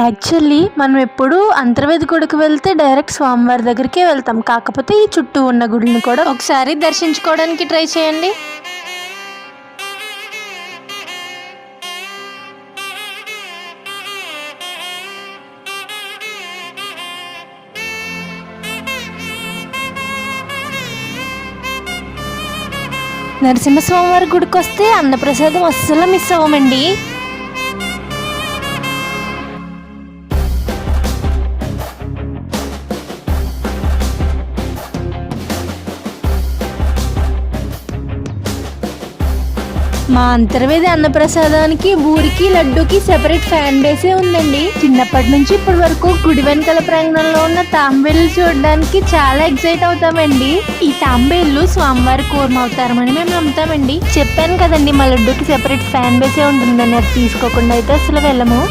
Actually మనం ఎప్పుడు అంతర్వేది గుడికి వెళ్తే డైరెక్ట్ స్వామివారి దగ్గరికే వెళ్తాం. కాకపోతే ఈ చుట్టూ ఉన్న గుడిని కూడా ఒకసారి దర్శించుకోవడానికి ట్రై చేయండి. నరసింహస్వామివారి గుడికి వస్తే అన్నప్రసాదం అస్సలు మిస్ అవ్వమండి. మా అంతర్వేది అన్నప్రసాదానికి ఊరికి లడ్డూకి సెపరేట్ ఫ్యాన్ బేసే ఉందండి. చిన్నప్పటి నుంచి ఇప్పటి వరకు గుడి వెనకాల ప్రాంగణంలో ఉన్న తాంబేళ్లు చూడడానికి చాలా ఎక్సైట్ అవుతామండి. ఈ తాంబేళ్లు స్వామివారి కూర్మ అవుతారని మేము నమ్ముతామండి. చెప్పాను కదండి మా లడ్డూకి సెపరేట్ ఫ్యాన్ బేసే ఉంటుందని. అది తీసుకోకుండా అయితే అసలు వెళ్ళము.